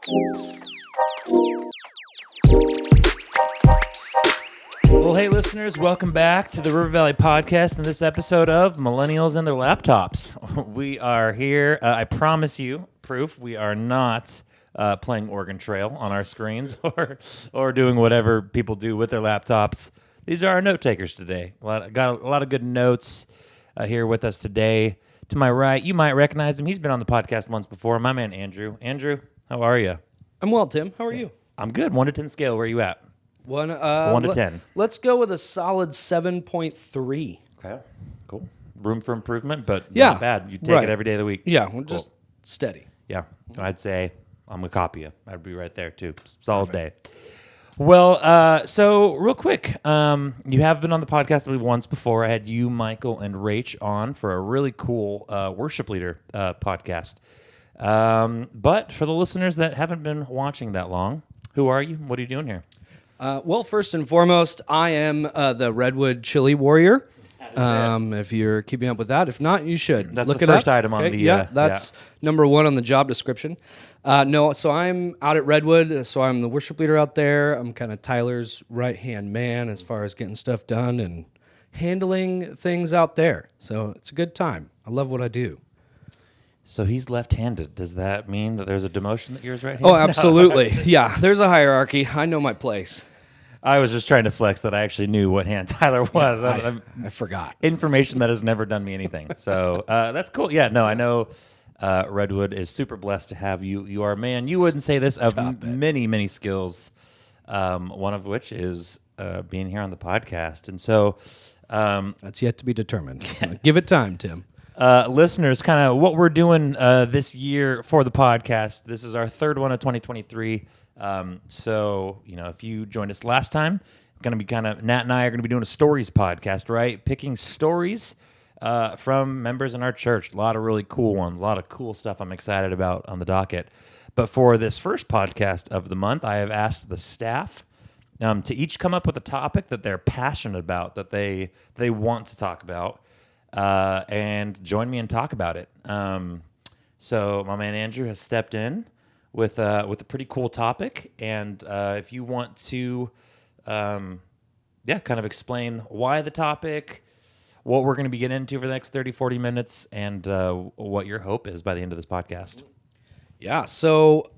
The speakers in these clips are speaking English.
Well, hey, listeners, welcome back to the River Valley Podcast and this episode of Millennials and Their Laptops. We are here. I promise you, proof, we are not playing Oregon Trail on our screens or doing whatever people do with their laptops. These are our note takers today. Got a lot of good notes here with us today. To my right, you might recognize him. He's been on the podcast once before. My man, Andrew. Andrew, how are you? I'm well, Tim. How are you? I'm good. 1 to 10 scale. Where are you at? 1 to 10. Let's go with a solid 7.3. Okay, cool. Room for improvement, but Yeah, not bad. You take it every day of the week. Yeah, we're just steady. Yeah, I'd say I'm going to copy you. I'd be right there, too. Solid day. Well, so real quick, you have been on the podcast, I believe, once before. I had you, Michael, and Rach on for a really cool worship leader podcast. But for the listeners that haven't been watching that long, who are you? What are you doing here? Well, first and foremost, I am the Redwood Chili Warrior. If you're keeping up with that. If not, you should. That's look the it first up. item on Okay, the... that's number one on the job description. No, so I'm out at Redwood, so I'm the worship leader out there. I'm kind of Tyler's right-hand man as far as getting stuff done and handling things out there. So it's a good time. I love what I do. So he's left-handed. Does that mean that there's a demotion that yours right-handed? Oh, absolutely. Yeah, there's a hierarchy. I know my place. I was just trying to flex that I actually knew what hand Tyler was. I forgot. Information that has never done me anything. So that's cool. Yeah, no, I know Redwood is super blessed to have you. You are a man. You wouldn't say this of many, many skills, one of which is being here on the podcast. And so... that's yet to be determined. Give it time, Tim. Listeners, kind of what we're doing this year for the podcast. This is our third one of 2023. So, if you joined us last time, going to be Nat and I are going to be doing a stories podcast, right? Picking stories from members in our church. A lot of really cool ones, a lot of cool stuff I'm excited about on the docket. But for this first podcast of the month, I have asked the staff to each come up with a topic that they're passionate about, that they want to talk about. And join me and talk about it. So my man Andrew has stepped in with a pretty cool topic, and if you want to, kind of explain why the topic, what we're going to be getting into for the next 30, 40 minutes, and what your hope is by the end of this podcast. Yeah, so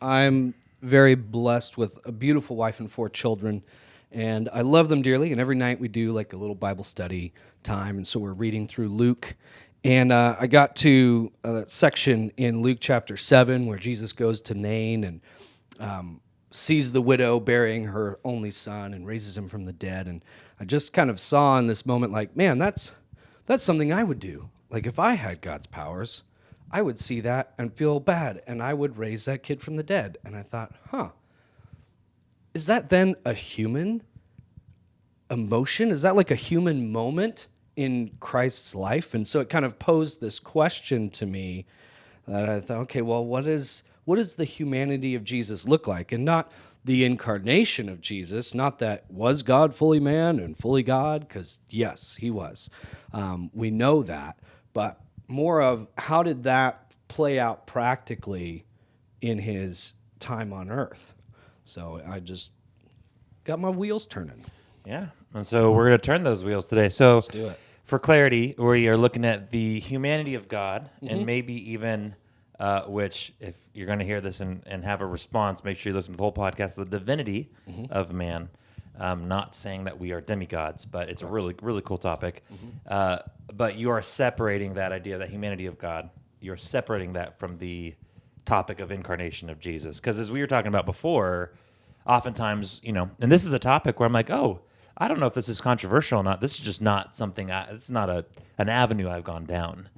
I'm very blessed with a beautiful wife and 4 children. And I love them dearly, and every night we do like a little Bible study time, and so we're reading through Luke. And I got to that section in Luke chapter 7 where Jesus goes to Nain and sees the widow burying her only son and raises him from the dead. And I just kind of saw in this moment like, man, that's something I would do. Like if I had God's powers, I would see that and feel bad, and I would raise that kid from the dead. And I thought, is that then a human emotion? Is that like a human moment in Christ's life? And so it kind of posed this question to me that I thought, okay, well, what does the humanity of Jesus look like? And not the incarnation of Jesus, not that was God fully man and fully God, because yes, he was. We know that, but more of how did that play out practically in his time on earth? So I just got my wheels turning. Yeah, and so we're going to turn those wheels today. So Let's do it. For clarity, we are looking at the humanity of God, and maybe even, which if you're going to hear this and have a response, make sure you listen to the whole podcast, the divinity of man. Not saying that we are demigods, but it's a really, really cool topic. But you are separating that idea, that humanity of God, you're separating that from the topic of incarnation of Jesus. Because as we were talking about before, oftentimes, and this is a topic where I'm like, oh, I don't know if this is controversial or not. This is just not something, it's not an avenue I've gone down.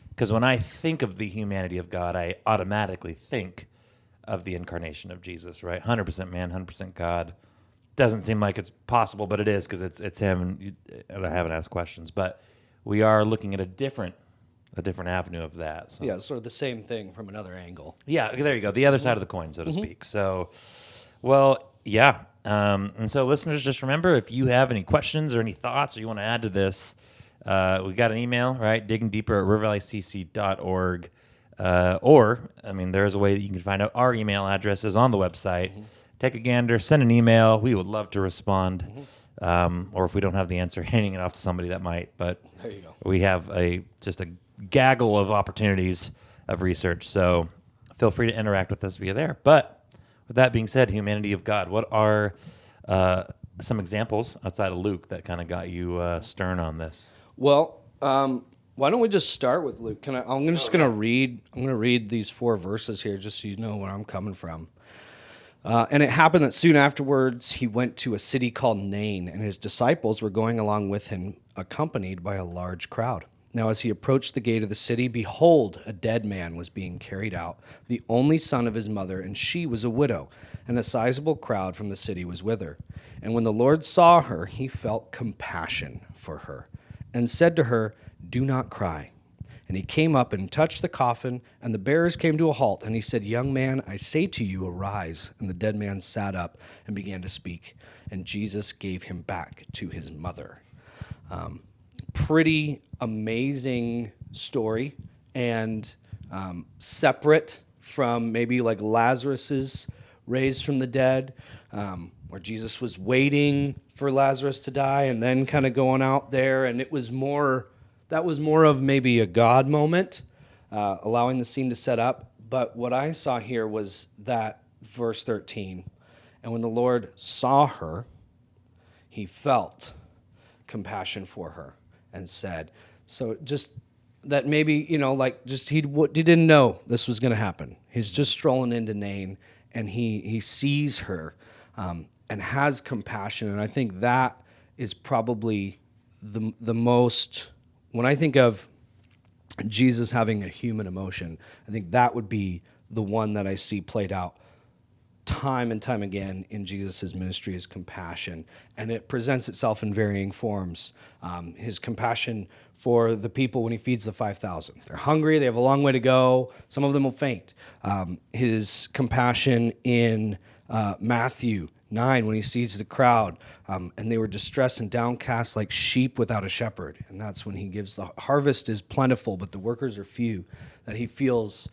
Because when I think of the humanity of God, I automatically think of the incarnation of Jesus, right? 100% man, 100% God. Doesn't seem like it's possible, but it is because it's him, and I haven't asked questions. But we are looking at a different avenue of that. So. Yeah, sort of the same thing from another angle. Yeah, there you go. The other side of the coin, so to speak. So, well, yeah. And so listeners, just remember, if you have any questions or any thoughts or you want to add to this, we got an email, right? Digging deeper at rivervalleycc.org. Or, I mean, there is a way that you can find out our email addresses on the website. Take a gander, send an email. We would love to respond. Or if we don't have the answer, handing it off to somebody that might. But There you go. we have just a gaggle of opportunities of research. So feel free to interact with us via there. But with that being said, humanity of God, what are some examples outside of Luke that kind of got you stern on this? Well, why don't we just start with Luke? I'm just going to read these 4 verses here just so you know where I'm coming from. And it happened that soon afterwards he went to a city called Nain, and his disciples were going along with him, accompanied by a large crowd. Now as he approached the gate of the city, behold, a dead man was being carried out, the only son of his mother, and she was a widow, and a sizable crowd from the city was with her. And when the Lord saw her, he felt compassion for her, and said to her, "Do not cry." And he came up and touched the coffin, and the bearers came to a halt. And he said, "Young man, I say to you, arise." And the dead man sat up and began to speak. And Jesus gave him back to his mother. Pretty amazing story, and separate from maybe like Lazarus's raised from the dead, where Jesus was waiting for Lazarus to die and then kind of going out there. And that was more of maybe a God moment, allowing the scene to set up. But what I saw here was that verse 13, and when the Lord saw her, he felt compassion for her and said, so just that maybe, he didn't know this was going to happen. He's just strolling into Nain, and he sees her and has compassion. And I think that is probably the most, when I think of Jesus having a human emotion, I think that would be the one that I see played out time and time again in Jesus' ministry, is compassion. And it presents itself in varying forms. His compassion for the people when he feeds the 5,000. They're hungry, they have a long way to go, some of them will faint. His compassion in Matthew 9 when he sees the crowd, and they were distressed and downcast like sheep without a shepherd. And that's when he gives, the harvest is plentiful, but the workers are few, that he feels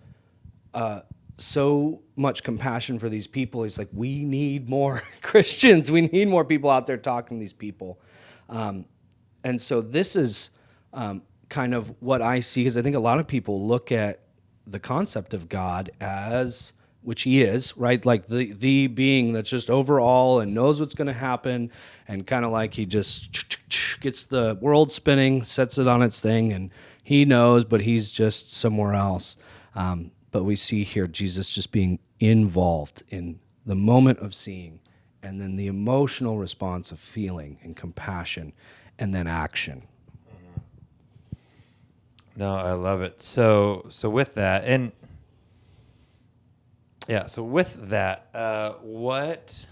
so much compassion for these people. He's like, we need more Christians. We need more people out there talking to these people. And so this is kind of what I see, because I think a lot of people look at the concept of God as, which he is, right? Like the being that's just over all and knows what's going to happen, and kind of like he just gets the world spinning, sets it on its thing, and he knows, but he's just somewhere else. But we see here Jesus just being involved in the moment of seeing, and then the emotional response of feeling and compassion, and then action. No, I love it. So with that, and yeah, so with that, what,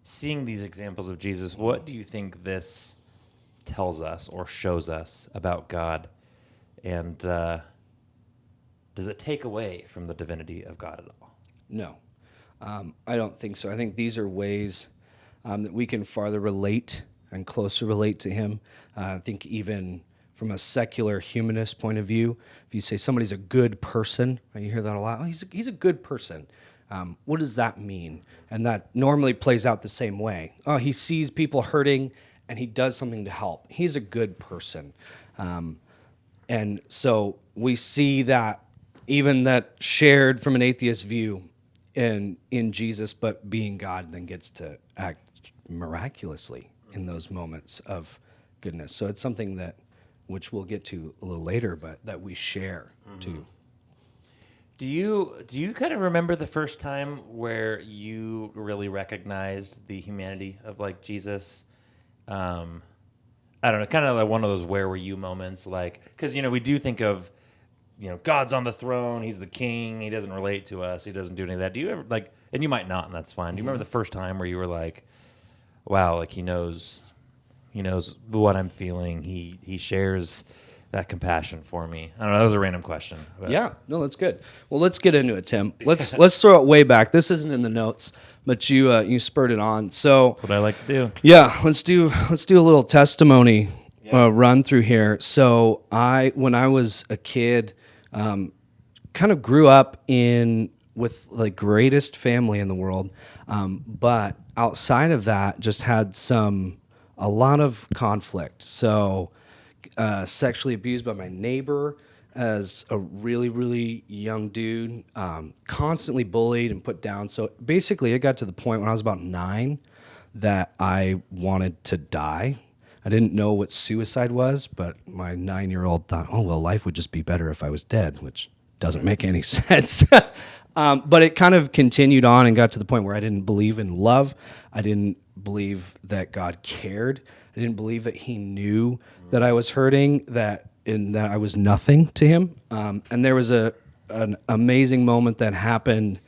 seeing these examples of Jesus, what do you think this tells us or shows us about God? And does it take away from the divinity of God at all? No, I don't think so. I think these are ways that we can farther relate and closer relate to him. I think even from a secular humanist point of view, if you say somebody's a good person, right, you hear that a lot. Oh, he's a good person. What does that mean? And that normally plays out the same way. Oh, he sees people hurting and he does something to help. He's a good person. And so we see that even that shared from an atheist view in Jesus, but being God then gets to act miraculously in those moments of goodness. So it's something that, which we'll get to a little later, but that we share too. Do you kind of remember the first time where you really recognized the humanity of like Jesus? I don't know, kind of like one of those where were you moments, like, because we do think of God's on the throne, he's the king, he doesn't relate to us, he doesn't do any of that. Do you ever like, and you might not, and that's fine. Do you remember the first time where you were like, wow, like he knows what I'm feeling, he shares that compassion for me? I don't know, that was a random question. But. Yeah, no, that's good. Well, let's get into it, Tim. Let's throw it way back. This isn't in the notes, but you spurred it on. So That's what I like to do. yeah, let's do a little testimony run through here. So when I was a kid, kind of grew up with the greatest family in the world, but outside of that, just had a lot of conflict. So, sexually abused by my neighbor as a really, really young dude, constantly bullied and put down. So basically, it got to the point when I was about 9 that I wanted to die. I didn't know what suicide was, but my 9-year-old thought, oh, well, life would just be better if I was dead, which doesn't make any sense. But it kind of continued on and got to the point where I didn't believe in love. I didn't believe that God cared. I didn't believe that he knew that I was hurting, and that I was nothing to him. And there was an amazing moment that happened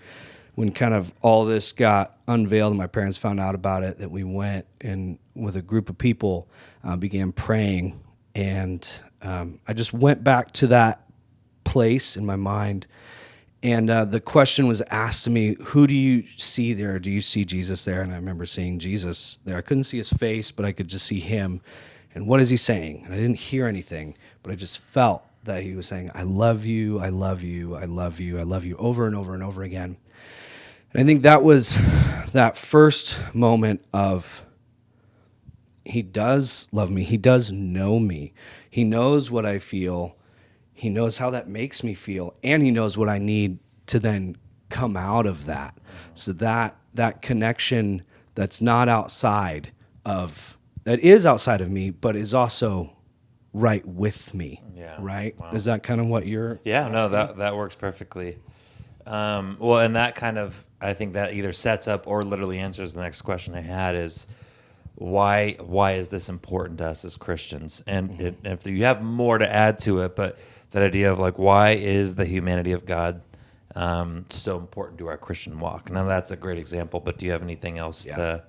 when kind of all this got unveiled and my parents found out about it, that we went and with a group of people began praying. And I just went back to that place in my mind. And the question was asked to me, who do you see there? Do you see Jesus there? And I remember seeing Jesus there. I couldn't see his face, but I could just see him. And what is he saying? And I didn't hear anything, but I just felt that he was saying, I love you, I love you, I love you, I love you, over and over and over again. And I think that was that first moment of, he does love me. He does know me. He knows what I feel. He knows how that makes me feel. And he knows what I need to then come out of that. So that connection that's not outside of, that is outside of me, but is also right with me. Yeah. Right? Wow. Is that kind of what you're Yeah, no, asking? that works perfectly. Well, and that kind of, I think that either sets up or literally answers the next question I had is, why is this important to us as Christians? And if you have more to add to it, but that idea of like, why is the humanity of God so important to our Christian walk? Now that's a great example, but do you have anything else to?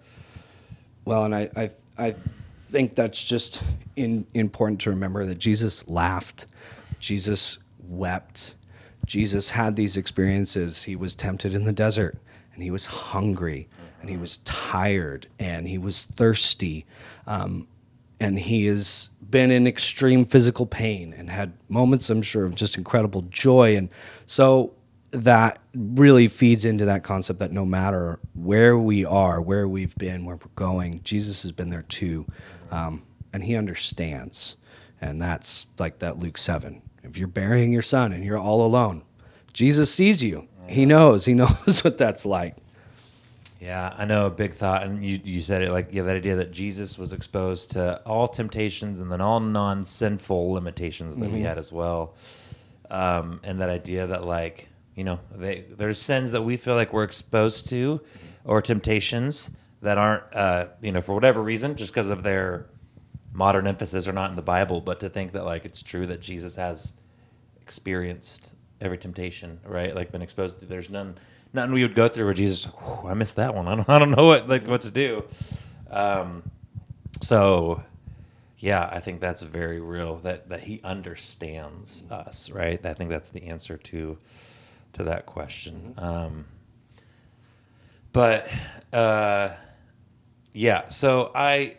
Well, and I think that's just important to remember that Jesus laughed, Jesus wept, Jesus had these experiences. He was tempted in the desert, and he was hungry, and he was tired, and he was thirsty, and he has been in extreme physical pain and had moments, I'm sure, of just incredible joy. And so that really feeds into that concept that no matter where we are, where we've been, where we're going, Jesus has been there too, and he understands. And that's like that Luke 7. If you're burying your son and you're all alone, Jesus sees you. He knows what that's like. Yeah, I know, a big thought, and you said it, like, that idea that Jesus was exposed to all temptations and then all non-sinful limitations that we had as well, and that idea that, like, there's sins that we feel like we're exposed to, or temptations that aren't, for whatever reason, just because of their modern emphasis, are not in the Bible, but to think that, like, it's true that Jesus has experienced every temptation, right? Like, been exposed to. There's nothing we would go through where Jesus, I missed that one. I don't know what to do. So, yeah, I think that's very real. That he understands us, right? I think that's the answer to that question. Yeah. So I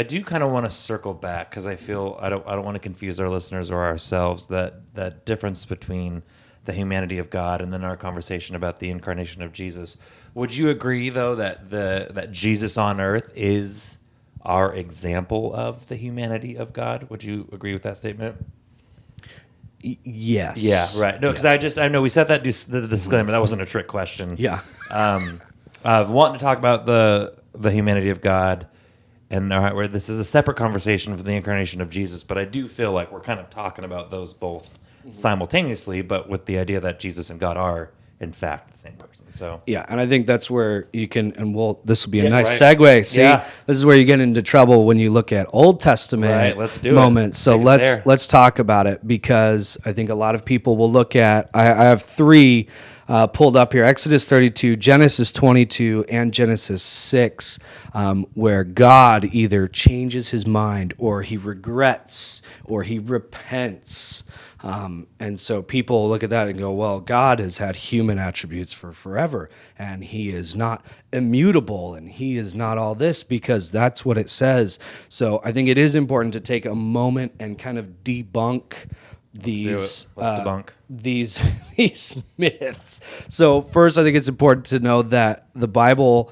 do kind of want to circle back because I feel I don't want to confuse our listeners or ourselves, that difference between the humanity of God and then our conversation about the incarnation of Jesus. Would you agree, though, that Jesus on earth is our example of the humanity of God? Would you agree with that statement? Yes. Yeah, right. No, because I know we set that the disclaimer. That wasn't a trick question. Yeah. Wanting to talk about the humanity of God, and all right, where this is a separate conversation for the incarnation of Jesus, but I do feel like we're kind of talking about those both simultaneously, but with the idea that Jesus and God are, in fact, the same person. So yeah, and I think that's where you can, and this will be a Yeah, nice right. segue. See, Yeah. This is where you get into trouble when you look at Old Testament Right, let's do it. moments. So Take us there. let's talk about it, because I think a lot of people will look at. I have 3 pulled up here: Exodus 32, Genesis 22, and Genesis 6, where God either changes his mind, or he regrets, or he repents. And so people look at that and go, well, God has had human attributes for forever, and he is not immutable, and he is not all this, because that's what it says. So I think it is important to take a moment and kind of debunk these Let's debunk these these myths. So first, I think it's important to know that the Bible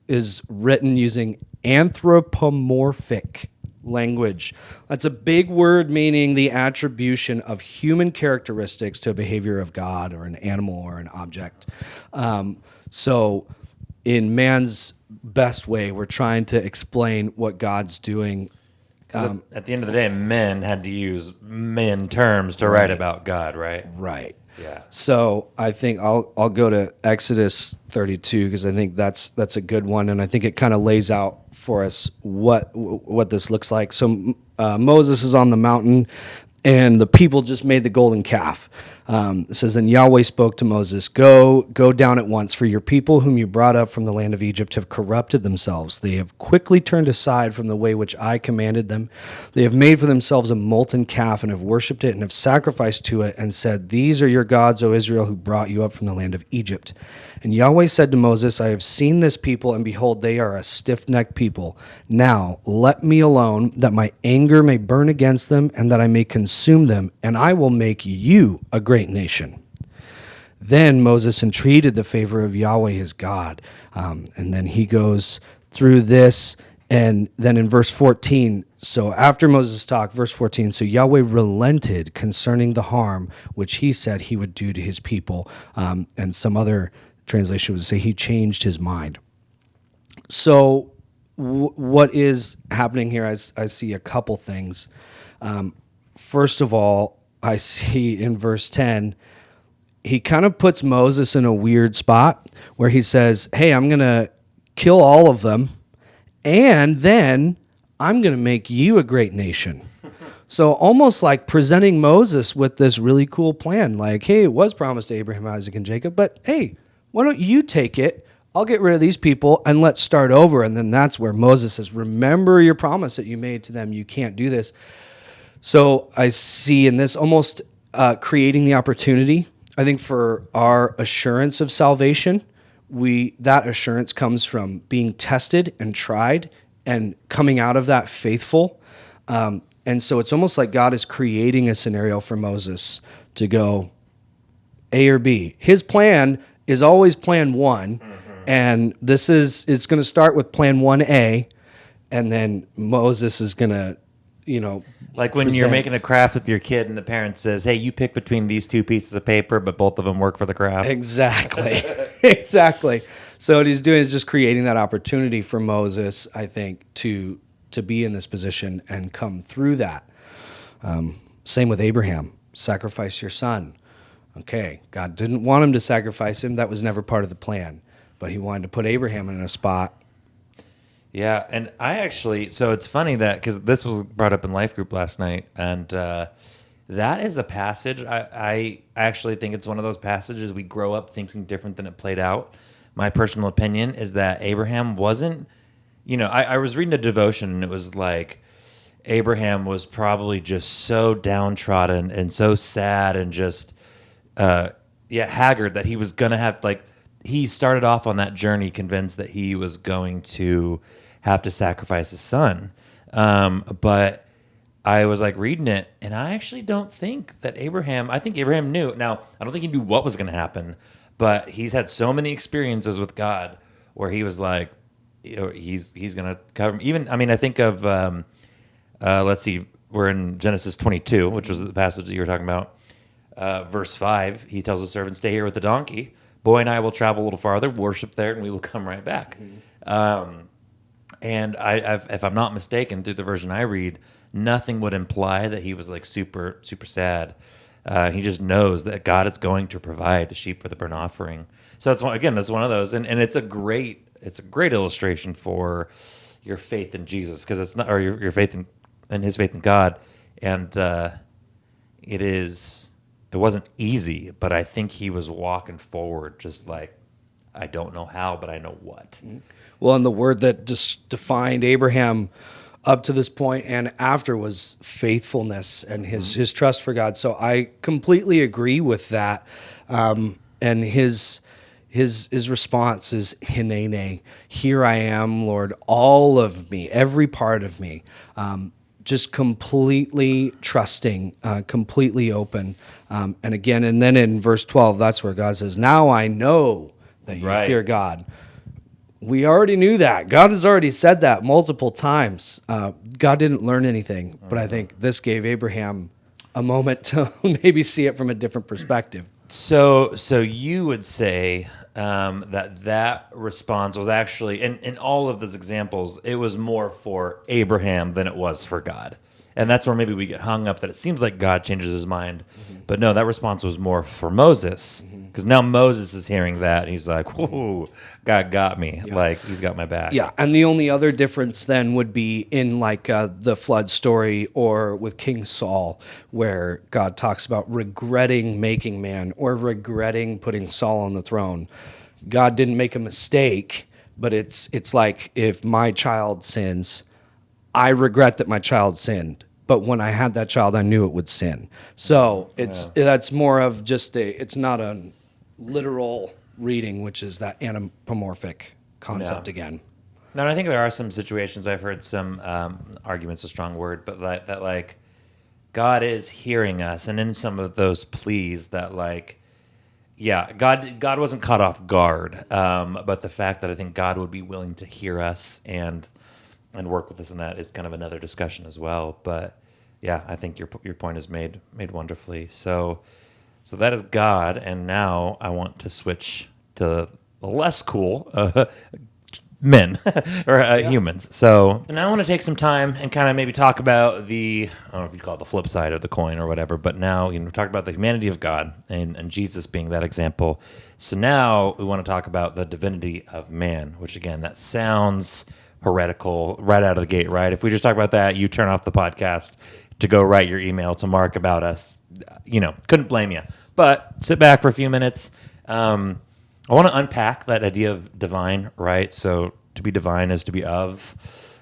is written using anthropomorphic language. That's a big word meaning the attribution of human characteristics to a behavior of God or an animal or an object. So in man's best way, we're trying to explain what God's doing. At the end of the day, men had to use men terms to write about God, right? Right. Yeah. So I think I'll go to Exodus 32 because I think that's a good one, and I think it kind of lays out for us what this looks like. So Moses is on the mountain, and the people just made the golden calf. It says, "And Yahweh spoke to Moses, go down at once, for your people whom you brought up from the land of Egypt have corrupted themselves. They have quickly turned aside from the way which I commanded them. They have made for themselves a molten calf and have worshipped it and have sacrificed to it and said, 'These are your gods, O Israel, who brought you up from the land of Egypt.' And Yahweh said to Moses, 'I have seen this people, and behold, they are a stiff-necked people. Now let me alone, that my anger may burn against them, and that I may consume them, and I will make you a great nation.' Then Moses entreated the favor of Yahweh his God." And then he goes through this, and then in verse 14, so after Moses talked, verse 14, "So Yahweh relented concerning the harm which he said he would do to his people." And some other translation would say he changed his mind. So what is happening here? I see a couple things. First of all, I see in verse 10, he kind of puts Moses in a weird spot where he says, "Hey, I'm going to kill all of them, and then I'm going to make you a great nation." So almost like presenting Moses with this really cool plan, like, hey, it was promised to Abraham, Isaac, and Jacob, but hey, why don't you take it? I'll get rid of these people and let's start over. And then that's where Moses says, remember your promise that you made to them. You can't do this. So I see in this almost creating the opportunity, I think, for our assurance of salvation. That assurance comes from being tested and tried and coming out of that faithful. And so it's almost like God is creating a scenario for Moses to go A or B. His plan is always plan one, and it's going to start with plan 1A, and then Moses is going to, like when you're making a craft with your kid and the parent says, "Hey, you pick between these two pieces of paper, but both of them work for the craft." Exactly. Exactly. So what he's doing is just creating that opportunity for Moses, I think, to be in this position and come through that. Same with Abraham. Sacrifice your son. Okay, God didn't want him to sacrifice him. That was never part of the plan. But he wanted to put Abraham in a spot. Yeah, and so it's funny that, because this was brought up in Life Group last night, and that is a passage, I actually think it's one of those passages we grow up thinking different than it played out. My personal opinion is that Abraham wasn't, I was reading a devotion, and it was like, Abraham was probably just so downtrodden and so sad and just, haggard that he was going to have, he started off on that journey convinced that he was going to have to sacrifice his son. But I was reading it, and I actually don't think that I think Abraham knew. Now, I don't think he knew what was going to happen, but he's had so many experiences with God where he was like, he's going to cover him. Even, I think of, let's see, we're in Genesis 22, which was the passage that you were talking about. Verse 5, he tells his servant, "Stay here with the donkey. Boy and I will travel a little farther, worship there, and we will come right back." Mm-hmm. And if I'm not mistaken, through the version I read, nothing would imply that he was super, super sad. He just knows that God is going to provide a sheep for the burnt offering. So that's one of those, and it's a great illustration for your faith in Jesus, because it's not, or your faith in his faith in God, and it wasn't easy, but I think he was walking forward just like, I don't know how, but I know what. Well, and the word that just defined Abraham up to this point and after was faithfulness and his trust for God. So I completely agree with that. And his response is Hinene. Here I am, Lord, all of me, every part of me. just completely trusting, completely open. And again, and then in verse 12, that's where God says, now I know that you fear God. We already knew that. God has already said that multiple times. God didn't learn anything, but I think this gave Abraham a moment to maybe see it from a different perspective. So you would say that response was actually, in all of those examples, it was more for Abraham than it was for God. And that's where maybe we get hung up that it seems like God changes his mind. But no, that response was more for Moses. Because now Moses is hearing that, and he's like, whoa, God got me. Yeah. Like, he's got my back. Yeah, and the only other difference then would be in like the flood story or with King Saul, where God talks about regretting making man or regretting putting Saul on the throne. God didn't make a mistake, but it's like if my child sins, I regret that my child sinned. But when I had that child, I knew it would sin. So that's more of just it's not a literal reading, which is that anthropomorphic concept again. No, and I think there are some situations, I've heard some arguments, a strong word, but that like God is hearing us, and in some of those pleas that like, yeah, God wasn't caught off guard, but the fact that I think God would be willing to hear us and work with us in that is kind of another discussion as well. But yeah, I think your point is made wonderfully. So that is God, and now I want to switch to the less cool men or humans. So now I want to take some time and kind of maybe talk about I don't know if you call it the flip side of the coin or whatever, but now talk about the humanity of God and Jesus being that example. So now we want to talk about the divinity of man, which again, that sounds heretical right out of the gate, right? If we just talk about that, you turn off the podcast to go write your email to Mark about us. Couldn't blame you. But sit back for a few minutes. I want to unpack that idea of divine, right? So to be divine is to be of,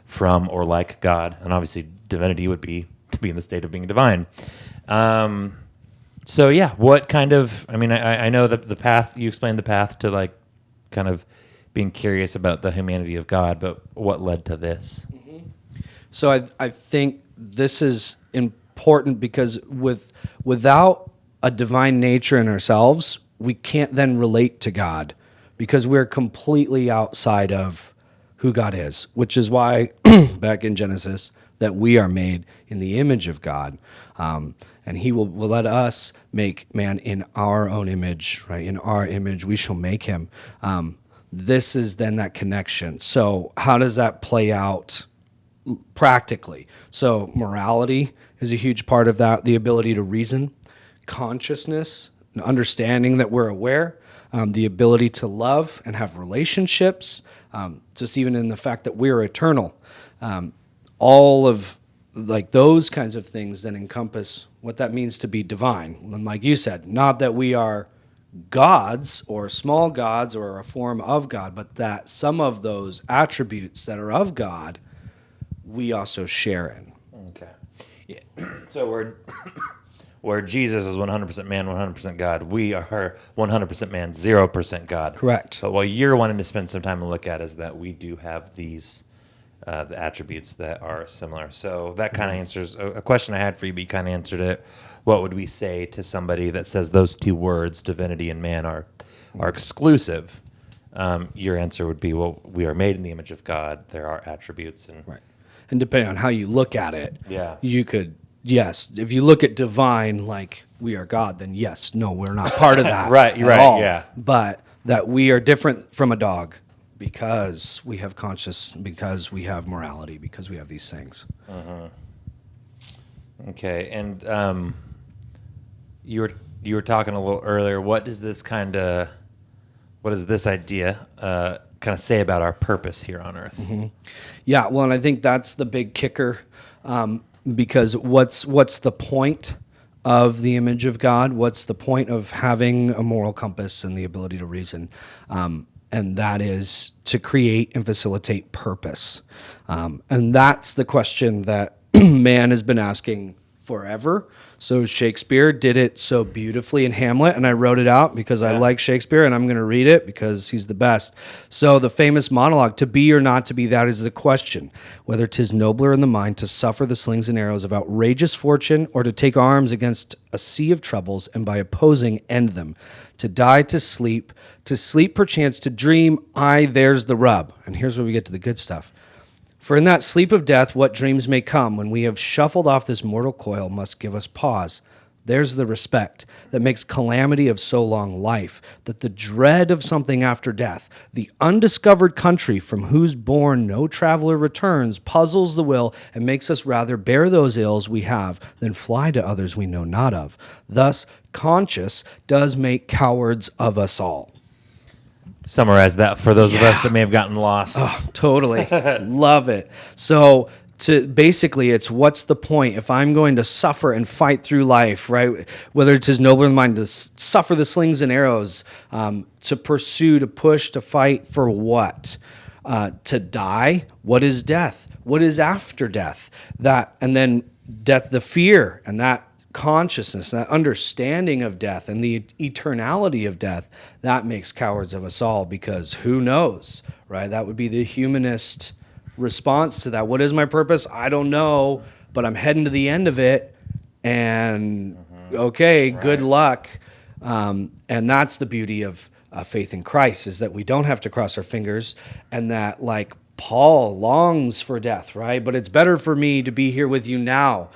from, or like God. And obviously divinity would be to be in the state of being divine. So yeah, what kind of, I know that the path, you explained the path to like kind of being curious about the humanity of God, but what led to this? So I think this is important because without a divine nature in ourselves, we can't then relate to God because we're completely outside of who God is, which is why back in Genesis that we are made in the image of God. And he will let us make man in our own image, right? In our image, we shall make him. This is then that connection. So how does that play out practically? So morality is a huge part of that, the ability to reason, consciousness, understanding that we're aware, the ability to love and have relationships, just even in the fact that we're eternal. All of like those kinds of things then encompass what that means to be divine. And like you said, not that we are gods or small gods or a form of God, but that some of those attributes that are of God, we also share in. Okay. Yeah. So where Jesus is 100% man, 100% God, we are 100% man, 0% God. Correct. But what you're wanting to spend some time and look at is that we do have these the attributes that are similar. So that kind of answers a question I had for you, but you kind of answered it. What would we say to somebody that says those two words, divinity and man, are exclusive? Your answer would be, well, we are made in the image of God. There are attributes. Right. And depending on how you look at it, yeah, you could, yes, if you look at divine like we are God, then yes, no, we're not part of that. Right, you're right, all. Yeah. But that we are different from a dog because we have conscience, because we have morality, because we have these things. Okay, and you were talking a little earlier. What does this idea kind of say about our purpose here on Earth? Mm-hmm. Yeah, well, and I think that's the big kicker, because what's the point of the image of God? What's the point of having a moral compass and the ability to reason? And that is to create and facilitate purpose. And that's the question that man has been asking forever. So Shakespeare did it so beautifully in Hamlet, and I wrote it out because I like Shakespeare, and I'm going to read it because he's the best. So the famous monologue, to be or not to be, that is the question, whether 'tis nobler in the mind to suffer the slings and arrows of outrageous fortune, or to take arms against a sea of troubles and by opposing end them. To die, to sleep perchance, to dream, aye, there's the rub. And here's where we get to the good stuff. For in that sleep of death, what dreams may come, when we have shuffled off this mortal coil, must give us pause. There's the respect that makes calamity of so long life, that the dread of something after death, the undiscovered country from whose bourne no traveler returns, puzzles the will and makes us rather bear those ills we have than fly to others we know not of. Thus, conscience does make cowards of us all. Summarize that for those of us that may have gotten lost. Oh, totally. Love it. So basically, it's what's the point? If I'm going to suffer and fight through life, right? Whether it's his nobler mind to suffer the slings and arrows, to pursue, to push, to fight for what? To die? What is death? What is after death? And then death, the fear, and that consciousness, that understanding of death and the eternality of death, that makes cowards of us all, because who knows, right? That would be the humanist response to that. What is my purpose? I don't know, but I'm heading to the end of it, and okay, good luck. And that's the beauty of faith in Christ, is that we don't have to cross our fingers, and that, like Paul longs for death, right? But it's better for me to be here with you now,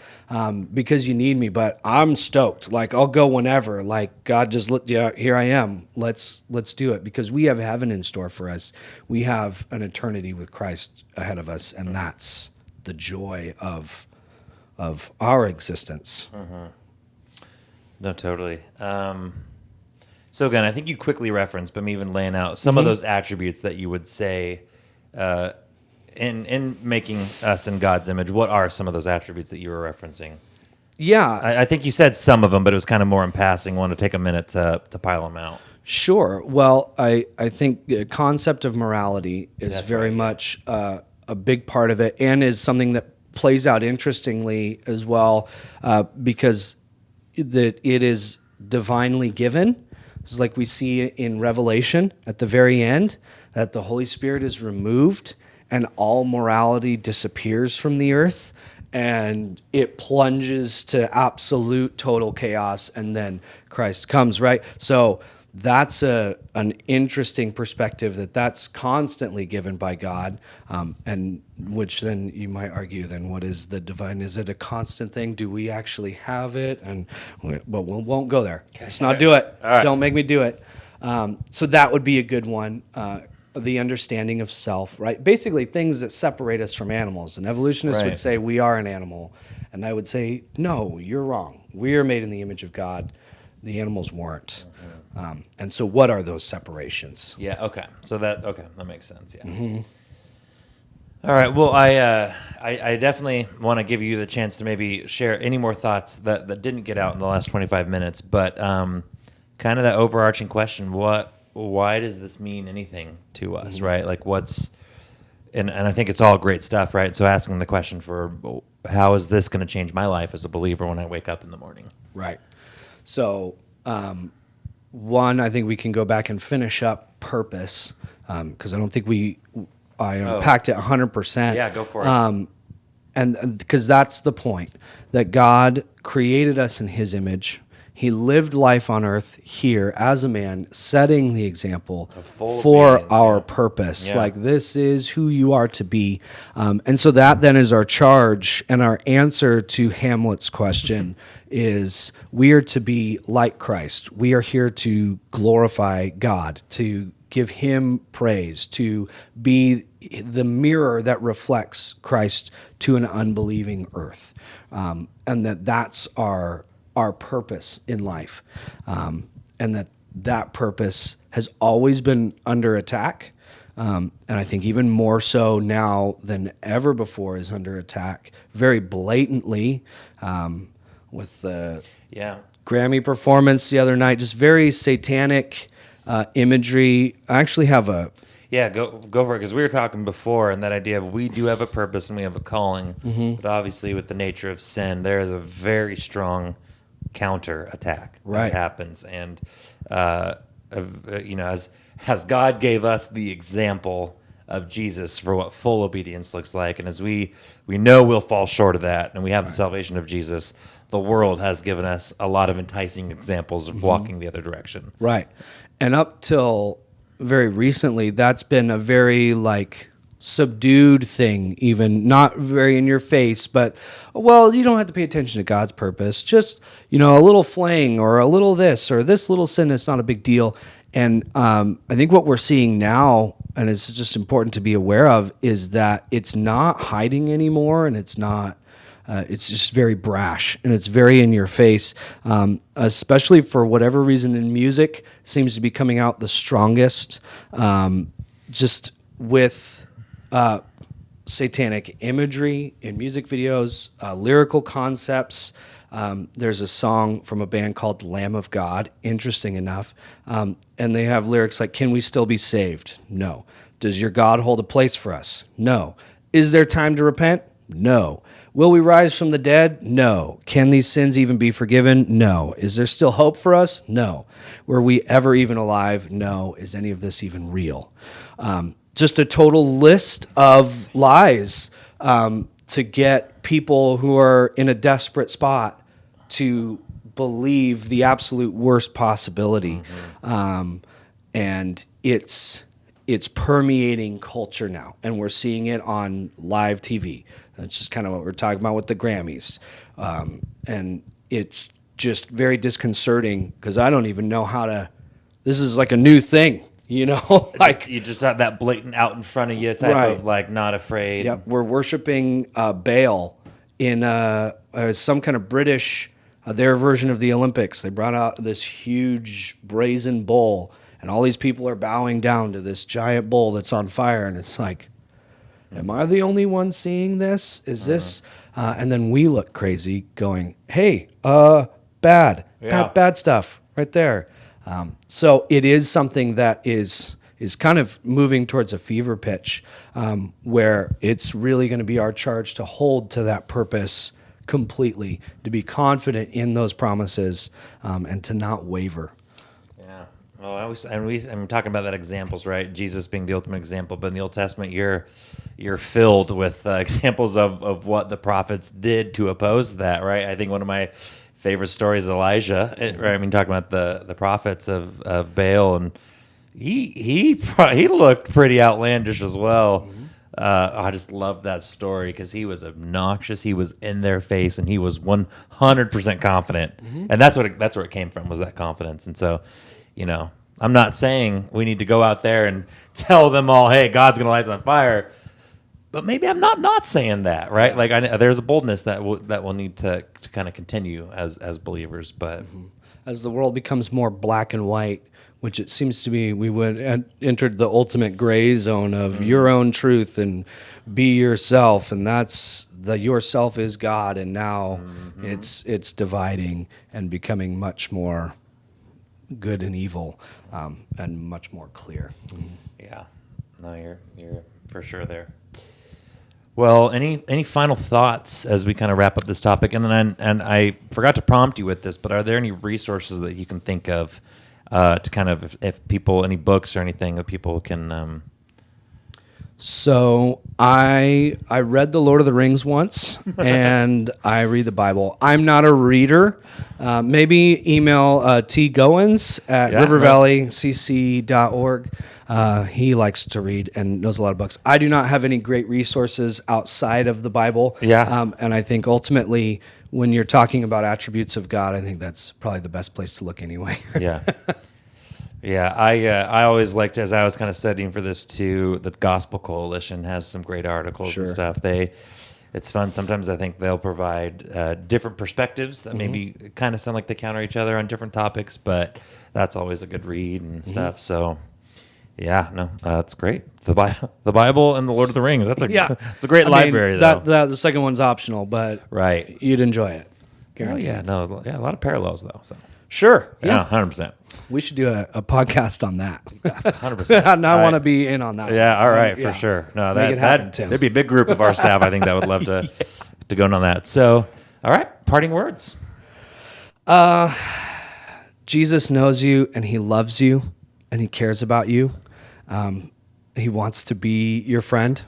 because you need me. But I'm stoked. Like, I'll go whenever. Like, God, just here I am. Let's do it, because we have heaven in store for us. We have an eternity with Christ ahead of us, and that's the joy of our existence. No, totally. So again, I think you quickly referenced, but I'm even laying out some of those attributes that you would say in making us in God's image. What are some of those attributes that you were referencing? Yeah. I think you said some of them, but it was kind of more in passing. I want to take a minute to pile them out. Sure. Well, I think the concept of morality is very much a big part of it, and is something that plays out interestingly as well, because that it is divinely given. It's like we see in Revelation at the very end, that the Holy Spirit is removed and all morality disappears from the earth, and it plunges to absolute total chaos, and then Christ comes, right? So that's an interesting perspective, that's constantly given by God, and which then you might argue, then what is the divine? Is it a constant thing? Do we actually have it? But we won't go there. Let's not do it. All right. Don't make me do it. So that would be a good one. The understanding of self, right? Basically, things that separate us from animals. An evolutionist would say we are an animal, and I would say, no, you're wrong. We are made in the image of God. The animals weren't. And so what are those separations? Yeah, okay. So that makes sense, yeah. All right, well, I definitely want to give you the chance to maybe share any more thoughts that didn't get out in the last 25 minutes, but kind of that overarching question, why does this mean anything to us, right? Like and I think it's all great stuff, right? So asking the question for how is this going to change my life as a believer when I wake up in the morning? Right. So, one, I think we can go back and finish up purpose, because I don't think I unpacked it 100%. Yeah, go for it. And because that's the point, that God created us in his image. He lived life on earth here as a man, setting the example for our purpose. Yeah. Like, this is who you are to be. And so that then is our charge, and our answer to Hamlet's question is we are to be like Christ. We are here to glorify God, to give him praise, to be the mirror that reflects Christ to an unbelieving earth. And that's our purpose in life, and that purpose has always been under attack, and I think even more so now than ever before is under attack, very blatantly, with the Grammy performance the other night, just very satanic imagery. I actually have Yeah, go for it, because we were talking before, and that idea of we do have a purpose and we have a calling, but obviously with the nature of sin, there is a very strong counter attack Right. that happens, and as God gave us the example of Jesus for what full obedience looks like, and as we know we'll fall short of that, and we have the salvation of Jesus, the world has given us a lot of enticing examples of walking the other direction. Right. And up till very recently, that's been a very subdued thing, even not very in your face, but well, you don't have to pay attention to God's purpose. Just, a little flaying or a little this or this little sin is not a big deal. And I think what we're seeing now, and it's just important to be aware of, is that it's not hiding anymore, and it's not. It's just very brash, and it's very in your face, especially for whatever reason in music, seems to be coming out the strongest, just with satanic imagery in music videos, lyrical concepts. There's a song from a band called Lamb of God, interesting enough, and they have lyrics like, "Can we still be saved? No. Does your God hold a place for us? No. Is there time to repent? No. Will we rise from the dead? No. Can these sins even be forgiven? No. Is there still hope for us? No. Were we ever even alive? No. Is any of this even real?" Just a total list of lies to get people who are in a desperate spot to believe the absolute worst possibility. And it's permeating culture now, and we're seeing it on live TV. That's just kind of what we're talking about with the Grammys. And it's just very disconcerting because I don't even know how to, this is like a new thing, you just have that blatant out in front of you type of not afraid. Yep, we're worshiping Baal in some kind of British, their version of the Olympics. They brought out this huge brazen bull, and all these people are bowing down to this giant bull that's on fire, and it's like, am I the only one seeing this? Is this? And then we look crazy going, hey, bad stuff right there. So it is something that is kind of moving towards a fever pitch, where it's really going to be our charge to hold to that purpose completely, to be confident in those promises, and to not waver. Yeah. Well, I'm talking about that examples, right? Jesus being the ultimate example, but in the Old Testament, you're filled with examples of what the prophets did to oppose that, right? I think one of my favorite stories is Elijah, right? I mean, talking about the prophets of Baal, and he looked pretty outlandish as well. I just love that story because he was obnoxious. He was in their face, and he was 100% confident, and that's where it came from, was that confidence. And so, I'm not saying we need to go out there and tell them all, "Hey, God's going to light them on fire," but maybe I'm not saying that, right? Like there's a boldness that will need to kind of continue as believers, but as the world becomes more black and white, which it seems to be, we would entered the ultimate gray zone of your own truth and be yourself, and that's the yourself is God, and now it's dividing and becoming much more good and evil, and much more clear. Yeah, no, you're for sure there. Well, any final thoughts as we kind of wrap up this topic? And then I forgot to prompt you with this, but are there any resources that you can think of to kind of, if people, any books or anything that people can? So I read The Lord of the Rings once, and I read the Bible. I'm not a reader. Maybe email T. Goins at rivervalleycc.org. He likes to read and knows a lot of books. I do not have any great resources outside of the Bible. Yeah. And I think ultimately, when you're talking about attributes of God, I think that's probably the best place to look anyway. Yeah. Yeah, I always liked, as I was kind of studying for this too, the Gospel Coalition has some great articles and stuff. It's fun. Sometimes I think they'll provide different perspectives that maybe kind of sound like they counter each other on different topics, but that's always a good read and stuff. So, yeah, no, that's great. The Bible and the Lord of the Rings. It's a great library, though. The second one's optional, but right, you'd enjoy it. Guaranteed. A lot of parallels though. So. Sure. Yeah, 100%. We should do a podcast on that. 100%. I want to be in on that. Yeah, all right, for sure. No, Make it happen, Tim. there'd be a big group of our staff, I think, that would love to go in on that. So, all right, parting words. Jesus knows you, and he loves you, and he cares about you. He wants to be your friend,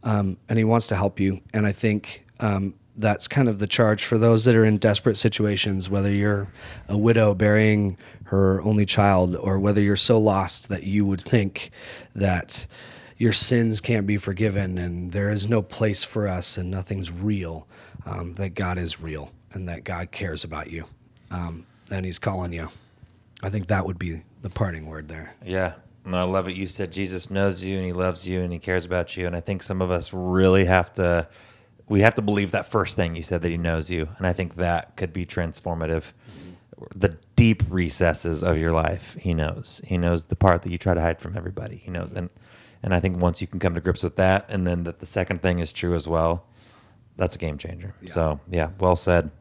and he wants to help you. And I think that's kind of the charge for those that are in desperate situations, whether you're a widow burying her only child, or whether you're so lost that you would think that your sins can't be forgiven and there is no place for us and nothing's real, that God is real and that God cares about you, and he's calling you. I think that would be the parting word there. Yeah. No, I love it. You said Jesus knows you and he loves you and he cares about you. And I think some of us really have to believe that first thing you said, that he knows you. And I think that could be transformative. Mm-hmm. The deep recesses of your life, he knows. He knows the part that you try to hide from everybody. He knows. And I think once you can come to grips with that, and then that the second thing is true as well, that's a game changer. Yeah. So, yeah, well said.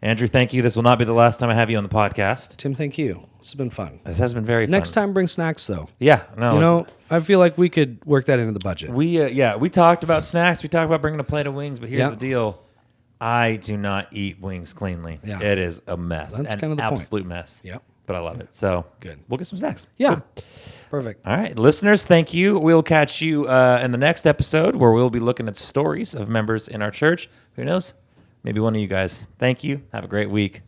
Andrew, thank you. This will not be the last time I have you on the podcast. Tim, thank you. This has been fun. This has been very fun. Next time, bring snacks, though. Yeah. No. I feel like we could work that into the budget. We talked about snacks. We talked about bringing a plate of wings, but here's the deal. I do not eat wings cleanly. Yeah. It is a mess. That's kind of the absolute mess. Yep. But I love it. So good. We'll get some snacks. Yeah. Cool. Perfect. All right. Listeners, thank you. We'll catch you in the next episode, where we'll be looking at stories of members in our church. Who knows? Maybe one of you guys. Thank you. Have a great week.